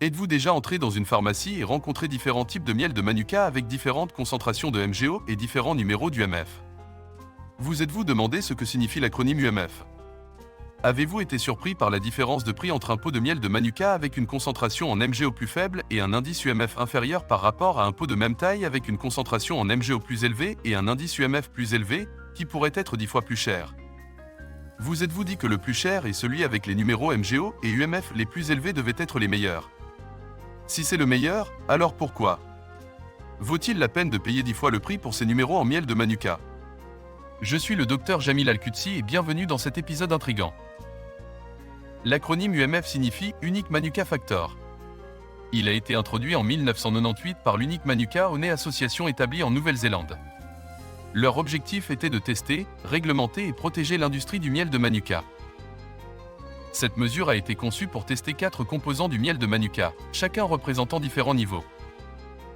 Êtes-vous déjà entré dans une pharmacie et rencontré différents types de miel de Manuka avec différentes concentrations de MGO et différents numéros d'UMF? Vous êtes-vous demandé ce que signifie l'acronyme UMF? Avez-vous été surpris par la différence de prix entre un pot de miel de Manuka avec une concentration en MGO plus faible et un indice UMF inférieur par rapport à un pot de même taille avec une concentration en MGO plus élevée et un indice UMF plus élevé, qui pourrait être 10 fois plus cher? Vous êtes-vous dit que le plus cher est celui avec les numéros MGO et UMF les plus élevés devaient être les meilleurs? Si c'est le meilleur, alors pourquoi? Vaut-il la peine de payer 10 fois le prix pour ces numéros en miel de Manuka? Je suis le docteur Jamil Al-Qudsi et bienvenue dans cet épisode intrigant. L'acronyme UMF signifie Unique Manuka Factor. Il a été introduit en 1998 par l'Unique Manuka Honey Association établie en Nouvelle-Zélande. Leur objectif était de tester, réglementer et protéger l'industrie du miel de Manuka. Cette mesure a été conçue pour tester 4 composants du miel de Manuka, chacun représentant différents niveaux.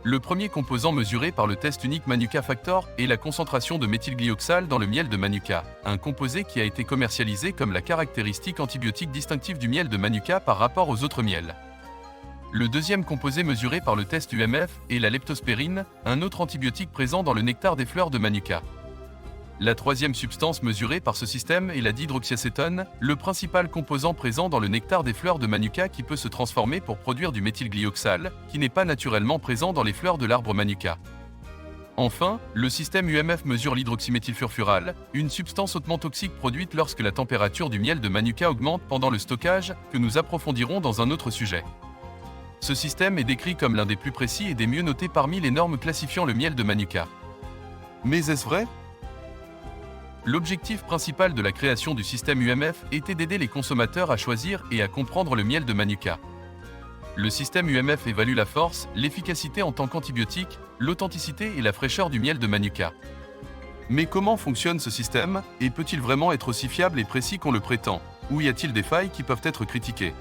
Le premier composant mesuré par le test Unique Manuka Factor est la concentration de méthylglyoxal dans le miel de Manuka, un composé qui a été commercialisé comme la caractéristique antibiotique distinctive du miel de Manuka par rapport aux autres miels. Le deuxième composé mesuré par le test UMF est la leptospérine, un autre antibiotique présent dans le nectar des fleurs de Manuka. La troisième substance mesurée par ce système est la dihydroxyacétone, le principal composant présent dans le nectar des fleurs de Manuka qui peut se transformer pour produire du méthylglyoxal, qui n'est pas naturellement présent dans les fleurs de l'arbre Manuka. Enfin, le système UMF mesure l'hydroxyméthylfurfural, une substance hautement toxique produite lorsque la température du miel de Manuka augmente pendant le stockage, que nous approfondirons dans un autre sujet. Ce système est décrit comme l'un des plus précis et des mieux notés parmi les normes classifiant le miel de Manuka. Mais est-ce vrai? L'objectif principal de la création du système UMF était d'aider les consommateurs à choisir et à comprendre le miel de Manuka. Le système UMF évalue la force, l'efficacité en tant qu'antibiotique, l'authenticité et la fraîcheur du miel de Manuka. Mais comment fonctionne ce système, et peut-il vraiment être aussi fiable et précis qu'on le prétend, ou y a-t-il des failles qui peuvent être critiquées?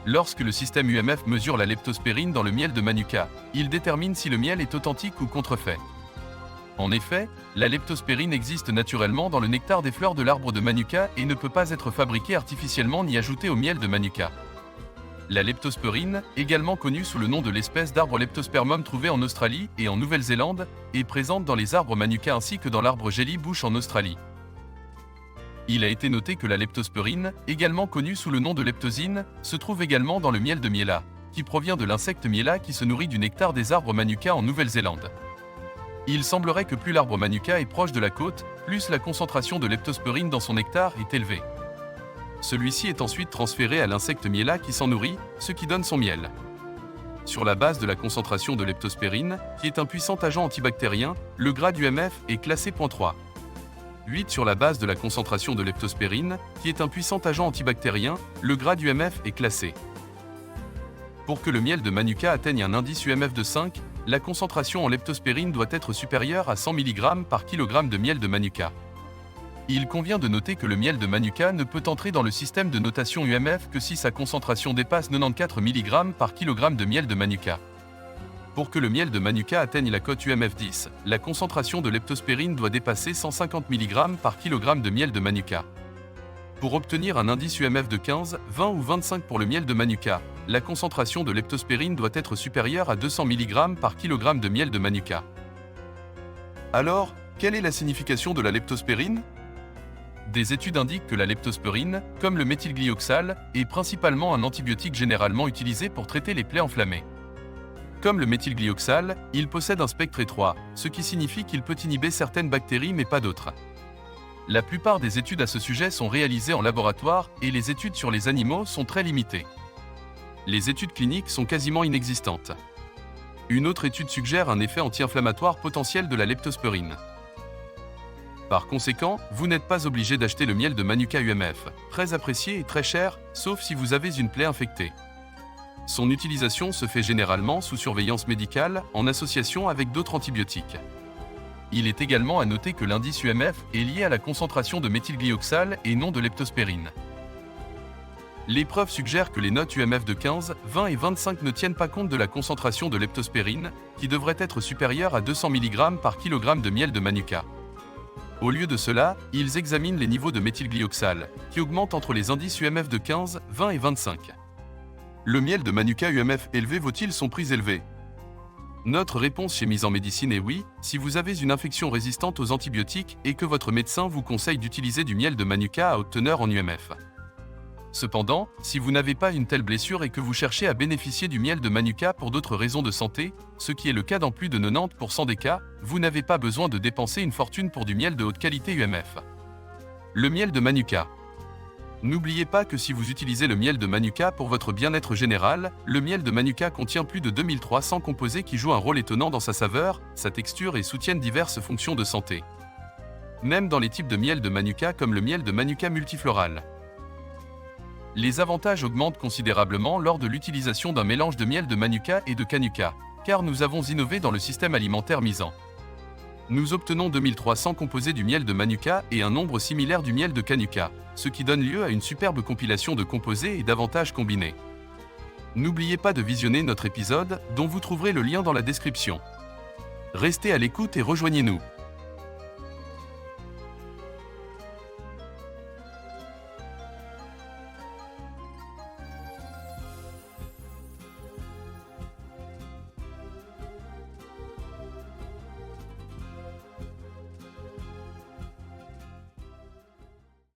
Lorsque le système UMF mesure la leptospérine dans le miel de Manuka, il détermine si le miel est authentique ou contrefait. En effet, la leptospérine existe naturellement dans le nectar des fleurs de l'arbre de Manuka et ne peut pas être fabriquée artificiellement ni ajoutée au miel de Manuka. La leptospérine, également connue sous le nom de l'espèce d'arbre Leptospermum trouvée en Australie et en Nouvelle-Zélande, est présente dans les arbres Manuka ainsi que dans l'arbre Jelly Bush en Australie. Il a été noté que la leptospérine, également connue sous le nom de leptosine, se trouve également dans le miel de Miela, qui provient de l'insecte Miela qui se nourrit du nectar des arbres Manuka en Nouvelle-Zélande. Il semblerait que plus l'arbre Manuka est proche de la côte, plus la concentration de leptospérine dans son nectar est élevée. Celui-ci est ensuite transféré à l'insecte Miela qui s'en nourrit, ce qui donne son miel. Sur la base de la concentration de leptospérine, qui est un puissant agent antibactérien, le grade UMF est classé .3. 8 sur la base de la concentration de leptospérine, qui est un puissant agent antibactérien, le grade UMF est classé. Pour que le miel de Manuka atteigne un indice UMF de 5, la concentration en leptospérine doit être supérieure à 100 mg par kg de miel de Manuka. Il convient de noter que le miel de Manuka ne peut entrer dans le système de notation UMF que si sa concentration dépasse 94 mg par kg de miel de Manuka. Pour que le miel de Manuka atteigne la cote UMF 10, la concentration de leptospérine doit dépasser 150 mg par kg de miel de Manuka. Pour obtenir un indice UMF de 15, 20 ou 25 pour le miel de Manuka, la concentration de leptospérine doit être supérieure à 200 mg par kg de miel de Manuka. Alors, quelle est la signification de la leptospérine? Des études indiquent que la leptospérine, comme le méthylglyoxal, est principalement un antibiotique généralement utilisé pour traiter les plaies enflammées. Comme le méthylglyoxal, il possède un spectre étroit, ce qui signifie qu'il peut inhiber certaines bactéries mais pas d'autres. La plupart des études à ce sujet sont réalisées en laboratoire et les études sur les animaux sont très limitées. Les études cliniques sont quasiment inexistantes. Une autre étude suggère un effet anti-inflammatoire potentiel de la leptospérine. Par conséquent, vous n'êtes pas obligé d'acheter le miel de Manuka UMF, très apprécié et très cher, sauf si vous avez une plaie infectée. Son utilisation se fait généralement sous surveillance médicale, en association avec d'autres antibiotiques. Il est également à noter que l'indice UMF est lié à la concentration de méthylglyoxal et non de leptospérine. Les preuves suggèrent que les notes UMF de 15, 20 et 25 ne tiennent pas compte de la concentration de leptospérine, qui devrait être supérieure à 200 mg par kg de miel de Manuka. Au lieu de cela, ils examinent les niveaux de méthylglyoxal, qui augmentent entre les indices UMF de 15, 20 et 25. Le miel de Manuka UMF élevé vaut-il son prix élevé? Notre réponse chez Mise en Médecine est oui, si vous avez une infection résistante aux antibiotiques et que votre médecin vous conseille d'utiliser du miel de Manuka à haute teneur en UMF. Cependant, si vous n'avez pas une telle blessure et que vous cherchez à bénéficier du miel de Manuka pour d'autres raisons de santé, ce qui est le cas dans plus de 90% des cas, vous n'avez pas besoin de dépenser une fortune pour du miel de haute qualité UMF. Le miel de Manuka. N'oubliez pas que si vous utilisez le miel de Manuka pour votre bien-être général, le miel de Manuka contient plus de 2300 composés qui jouent un rôle étonnant dans sa saveur, sa texture et soutiennent diverses fonctions de santé. Même dans les types de miel de Manuka comme le miel de Manuka multifloral. Les avantages augmentent considérablement lors de l'utilisation d'un mélange de miel de Manuka et de Canuka, car nous avons innové dans le système alimentaire misant. Nous obtenons 2300 composés du miel de Manuka et un nombre similaire du miel de Canuka, ce qui donne lieu à une superbe compilation de composés et d'avantages combinés. N'oubliez pas de visionner notre épisode, dont vous trouverez le lien dans la description. Restez à l'écoute et rejoignez-nous.